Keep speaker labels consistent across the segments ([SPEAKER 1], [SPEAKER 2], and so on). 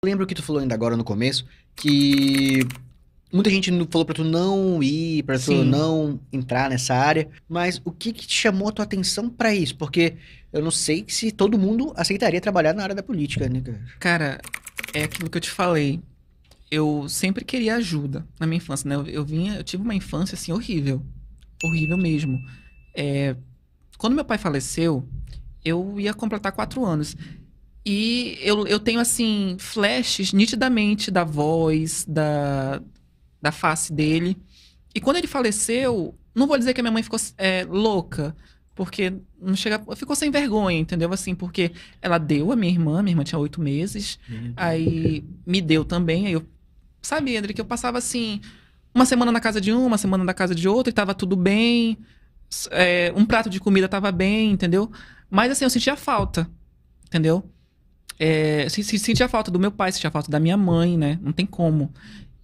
[SPEAKER 1] Lembro que tu falou ainda agora no começo que muita gente falou pra tu não ir, pra tu
[SPEAKER 2] Sim,
[SPEAKER 1] não entrar nessa área, mas o que que te chamou a tua atenção pra isso? Porque eu não sei se todo mundo aceitaria trabalhar na área da política, né, cara?
[SPEAKER 2] cara, é aquilo que eu te falei. Eu sempre queria ajuda na minha infância, né? Eu tive uma infância assim horrível, horrível mesmo. É, quando meu pai faleceu, eu ia completar 4 anos. E eu tenho, assim, flashes nitidamente da voz, da face dele. E quando ele faleceu, não vou dizer que a minha mãe ficou louca, porque não chega, ficou sem vergonha, entendeu? Assim, porque ela deu a minha irmã tinha 8 meses,
[SPEAKER 1] Meu Deus.
[SPEAKER 2] aí me deu também, aí eu, sabe, André, que eu passava assim, uma semana na casa de uma semana na casa de outra, e tava tudo bem, um prato de comida tava bem, entendeu? Mas assim, eu sentia falta, entendeu? Sentia falta do meu pai, sentia falta da minha mãe, né? Não tem como.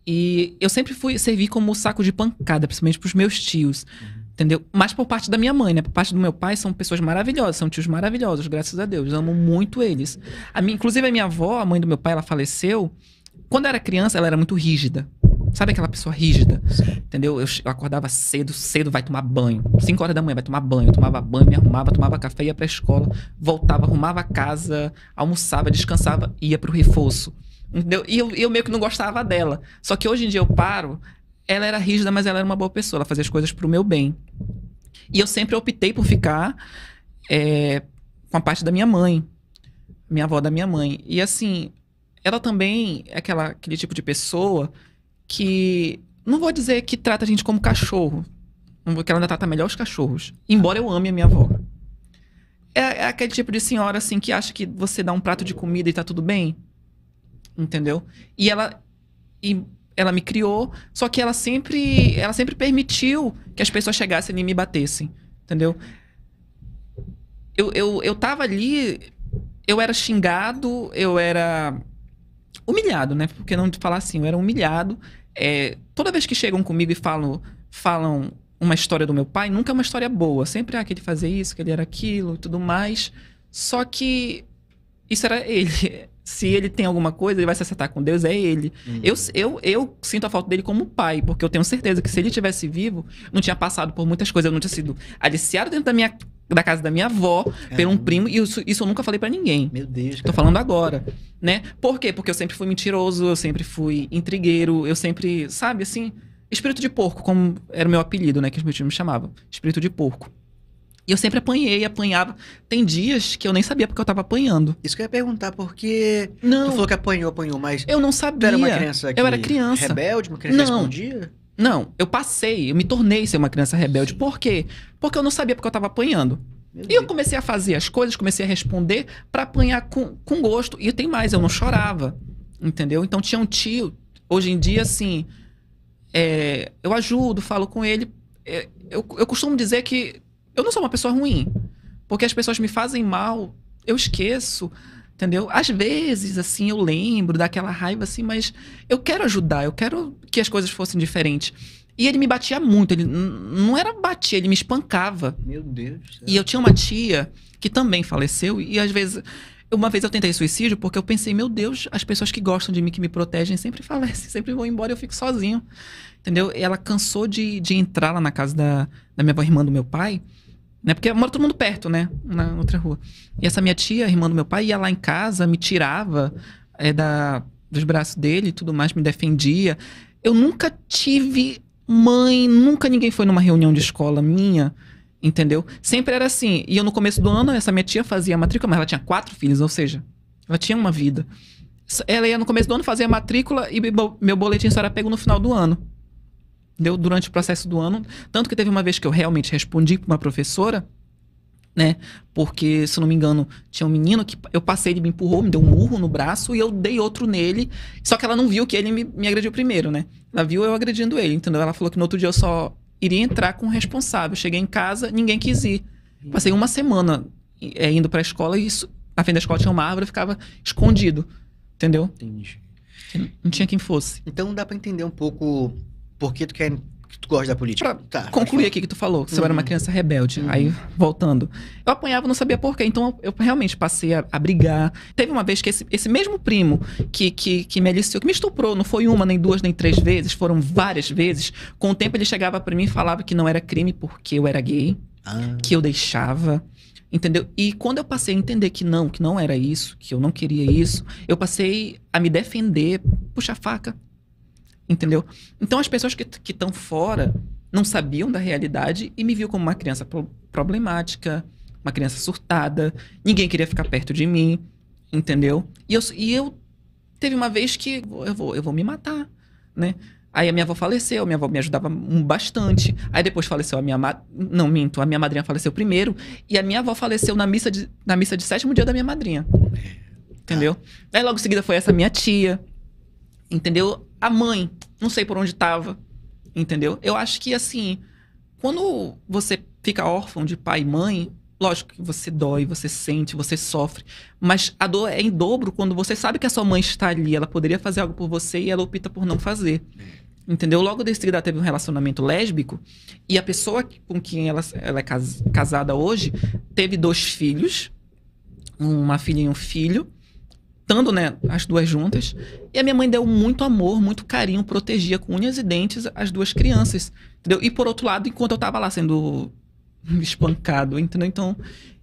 [SPEAKER 2] E eu sempre servi como saco de pancada, principalmente pros meus tios,
[SPEAKER 1] Uhum.
[SPEAKER 2] entendeu? Mas por parte da minha mãe, né? Por parte do meu pai, são pessoas maravilhosas, são tios maravilhosos, graças a Deus. Eu amo muito eles. Inclusive, a minha avó, a mãe do meu pai, ela faleceu. Quando eu era criança, ela era muito rígida. Sabe aquela pessoa rígida?
[SPEAKER 1] Sim.
[SPEAKER 2] Entendeu? Eu acordava cedo, cedo, vai tomar banho. 5 horas da manhã, vai tomar banho. Eu tomava banho, me arrumava, tomava café, ia pra escola, voltava, arrumava a casa, almoçava, descansava, ia pro reforço. Entendeu? E eu meio que não gostava dela. Só que hoje em dia eu paro, ela era rígida, mas ela era uma boa pessoa. Ela fazia as coisas pro meu bem. E eu sempre optei por ficar com a parte da minha mãe, minha avó da minha mãe. E assim, ela também é aquele tipo de pessoa que, não vou dizer que trata a gente como cachorro, porque ela ainda trata melhor os cachorros, embora eu ame a minha avó. É aquele tipo de senhora, assim, que acha que você dá um prato de comida e tá tudo bem, entendeu? E e ela me criou, só que ela sempre permitiu que as pessoas chegassem e me batessem, entendeu? Eu tava ali, eu era xingado, eu era humilhado, né? Porque não te falar assim, eu era humilhado. Toda vez que chegam comigo e falam uma história do meu pai, nunca é uma história boa. Sempre, que ele fazia isso, que ele era aquilo e tudo mais. Só que isso era ele. Se ele tem alguma coisa, ele vai se acertar com Deus, é ele.
[SPEAKER 1] Uhum.
[SPEAKER 2] Eu sinto a falta dele como pai, porque eu tenho certeza que se ele tivesse vivo, não tinha passado por muitas coisas, eu não tinha sido aliciado dentro da casa da minha avó, por um
[SPEAKER 1] Caramba.
[SPEAKER 2] primo, e isso eu nunca falei pra ninguém.
[SPEAKER 1] Meu Deus,
[SPEAKER 2] Tô
[SPEAKER 1] cara.
[SPEAKER 2] falando agora, né? Por quê? Porque eu sempre fui mentiroso, eu sempre fui intrigueiro, eu sempre, sabe, assim, espírito de porco, como era o meu apelido, né, que os meus tios me chamavam, espírito de porco. E eu sempre apanhei, apanhava. Tem dias que eu nem sabia porque eu tava apanhando.
[SPEAKER 1] Isso que eu ia perguntar, porque tu
[SPEAKER 2] Não,
[SPEAKER 1] falou que apanhou, mas
[SPEAKER 2] eu não
[SPEAKER 1] tu era uma
[SPEAKER 2] sabia.
[SPEAKER 1] criança
[SPEAKER 2] Eu era
[SPEAKER 1] que
[SPEAKER 2] criança.
[SPEAKER 1] rebelde, uma criança que
[SPEAKER 2] Não,
[SPEAKER 1] respondia?
[SPEAKER 2] não, eu me tornei ser uma criança rebelde.
[SPEAKER 1] Sim.
[SPEAKER 2] Por quê? Porque eu não sabia porque eu tava apanhando.
[SPEAKER 1] Meu
[SPEAKER 2] E eu
[SPEAKER 1] Deus.
[SPEAKER 2] comecei a fazer as coisas, comecei a responder pra apanhar com gosto. E tem mais, eu não chorava. Entendeu? Então tinha um tio, hoje em dia, assim, eu ajudo, falo com ele. Eu costumo dizer que eu não sou uma pessoa ruim. Porque as pessoas me fazem mal, eu esqueço. Entendeu? Às vezes, assim, eu lembro daquela raiva, assim, mas eu quero ajudar, eu quero que as coisas fossem diferentes. E ele me batia muito, ele não era batia, ele me espancava.
[SPEAKER 1] Meu Deus do
[SPEAKER 2] E
[SPEAKER 1] céu.
[SPEAKER 2] eu tinha uma tia que também faleceu, e às vezes. Uma vez eu tentei suicídio porque eu pensei, meu Deus, as pessoas que gostam de mim, que me protegem, sempre falecem, sempre vão embora e eu fico sozinho. Entendeu? E ela cansou de entrar lá na casa da minha avó, irmã do meu pai, né? Porque mora todo mundo perto, né? Na outra rua. E essa minha tia, irmã do meu pai, ia lá em casa, me tirava dos braços dele e tudo mais, me defendia. Eu nunca tive mãe, nunca ninguém foi numa reunião de escola minha, entendeu? Sempre era assim. E eu no começo do ano, essa minha tia fazia a matrícula, mas ela tinha 4 filhos, ou seja, ela tinha uma vida. Ela ia no começo do ano fazer a matrícula e meu boletim só era pego no final do ano. Deu durante o processo do ano. Tanto que teve uma vez que eu realmente respondi para uma professora, né? Porque, se eu não me engano, tinha um menino que eu passei, ele me empurrou, me deu um murro no braço e eu dei outro nele. Só que ela não viu que ele me agrediu primeiro, né? Ela viu eu agredindo ele, entendeu? Ela falou que no outro dia eu só iria entrar com o responsável. Cheguei em casa, ninguém quis ir. Passei uma semana indo pra escola e na frente da escola tinha uma árvore, eu ficava escondido, entendeu?
[SPEAKER 1] Entendi.
[SPEAKER 2] Não tinha quem fosse.
[SPEAKER 1] Então dá pra entender um pouco por que tu quer que tu gosta da política?
[SPEAKER 2] Pra concluir aqui que tu falou, que você era uma criança rebelde. Aí, voltando. Eu apanhava, não sabia por quê. Então, eu realmente passei a brigar. Teve uma vez que esse mesmo primo que me aliciou, que me estuprou, não foi uma, nem duas, nem três vezes, foram várias vezes. Com o tempo, ele chegava pra mim e falava que não era crime porque eu era gay, que eu deixava. Entendeu? E quando eu passei a entender que não era isso, que eu não queria isso, eu passei a me defender, puxar faca. Entendeu? Então as pessoas que estão fora não sabiam da realidade e me viam como uma criança problemática, uma criança surtada, ninguém queria ficar perto de mim, entendeu? E eu teve uma vez que eu vou me matar, né? Aí a minha avó faleceu, a minha avó me ajudava bastante. Aí depois faleceu a minha não, minto, a minha madrinha faleceu primeiro. E a minha avó faleceu na missa de 7º dia da minha madrinha. Entendeu? Aí logo em seguida foi essa minha tia. Entendeu? A mãe, não sei por onde tava. Entendeu? Eu acho que assim, quando você fica órfão de pai e mãe, lógico que você dói, você sente, você sofre. Mas a dor é em dobro quando você sabe que a sua mãe está ali, ela poderia fazer algo por você e ela opta por não fazer. Entendeu? Logo de seguida ela teve um relacionamento lésbico e a pessoa com quem ela é casada hoje teve 2 filhos, uma filha e um filho, estando, né, as 2 juntas. E a minha mãe deu muito amor, muito carinho, protegia com unhas e dentes as 2 crianças. Entendeu? E por outro lado, enquanto eu tava lá sendo espancado, entendeu? Então,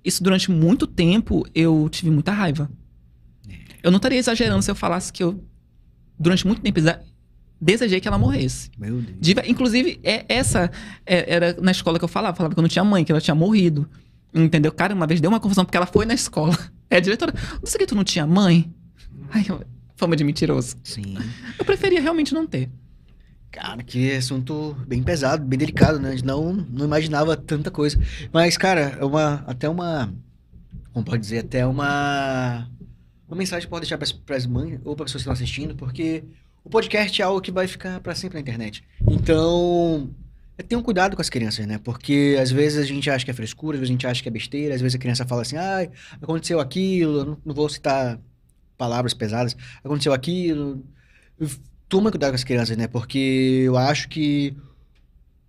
[SPEAKER 2] isso durante muito tempo eu tive muita raiva. Eu não estaria exagerando se eu falasse que eu, durante muito tempo, desejei que ela morresse.
[SPEAKER 1] Meu Deus.
[SPEAKER 2] Inclusive, era na escola que eu falava que eu não tinha mãe, que ela tinha morrido. Entendeu? Cara, uma vez deu uma confusão, porque ela foi na escola. A diretora, não sei que tu não tinha mãe? Ai, fama de mentiroso.
[SPEAKER 1] Sim.
[SPEAKER 2] Eu preferia realmente não ter.
[SPEAKER 1] Cara, que assunto bem pesado, bem delicado, né? A gente não imaginava tanta coisa. Mas, cara, como pode dizer, até uma mensagem que pode deixar para as mães ou para pessoas que estão assistindo, porque o podcast é algo que vai ficar para sempre na internet. Então, tenham cuidado com as crianças, né? Porque às vezes a gente acha que é frescura, às vezes a gente acha que é besteira, às vezes a criança fala assim, ai, aconteceu aquilo, eu não vou citar palavras pesadas, aconteceu aquilo. Toma cuidado com as crianças, né? Porque eu acho que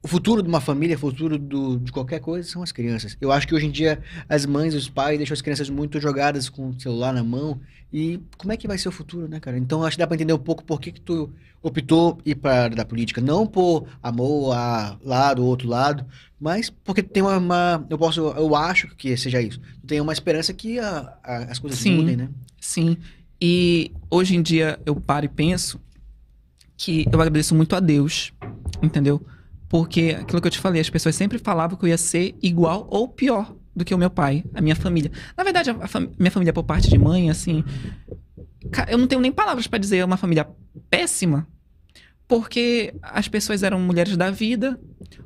[SPEAKER 1] o futuro de uma família, o futuro de qualquer coisa são as crianças. Eu acho que hoje em dia as mães e os pais deixam as crianças muito jogadas com o celular na mão. E como é que vai ser o futuro, né, cara? Então acho que dá pra entender um pouco por que tu optou ir pra área da política. Não por amor a lado ou outro lado, mas porque tem eu acho que seja isso. Tu tem uma esperança que as coisas mudem, né?
[SPEAKER 2] Sim. E hoje em dia eu paro e penso que eu agradeço muito a Deus, entendeu? Porque aquilo que eu te falei, as pessoas sempre falavam que eu ia ser igual ou pior do que o meu pai, a minha família. Na verdade, minha família por parte de mãe, assim, eu não tenho nem palavras pra dizer, é uma família péssima, porque as pessoas eram mulheres da vida,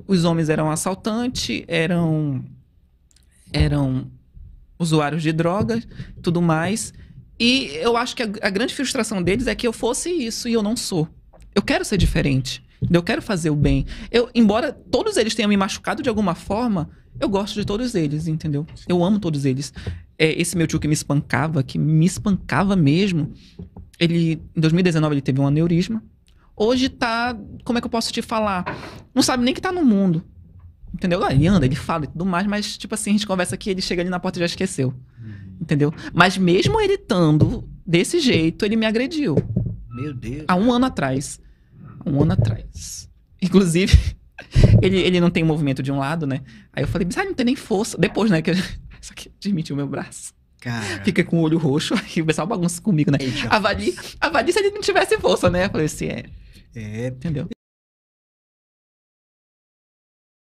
[SPEAKER 2] os homens eram assaltantes, eram usuários de drogas, tudo mais. E eu acho que a grande frustração deles é que eu fosse isso e eu não sou. Eu quero ser diferente. Eu quero fazer o bem. Embora todos eles tenham me machucado de alguma forma, eu gosto de todos eles, entendeu? Eu amo todos eles. Esse meu tio que me espancava mesmo, em 2019 ele teve um aneurisma. Hoje tá, como é que eu posso te falar? Não sabe nem que tá no mundo. Entendeu? Ele anda, ele fala e tudo mais, mas tipo assim, a gente conversa aqui, ele chega ali na porta e já esqueceu. Entendeu? Mas mesmo ele estando desse jeito, ele me agrediu.
[SPEAKER 1] Meu Deus.
[SPEAKER 2] Há um ano atrás. Inclusive, ele não tem movimento de um lado, né? Aí eu falei, não tem nem força. Depois, né? Isso aqui desmentiu meu braço.
[SPEAKER 1] Cara.
[SPEAKER 2] Fica com o olho roxo. Aí o pessoal bagunça comigo, né? Avalie se ele não tivesse força, né? Eu falei assim, entendeu?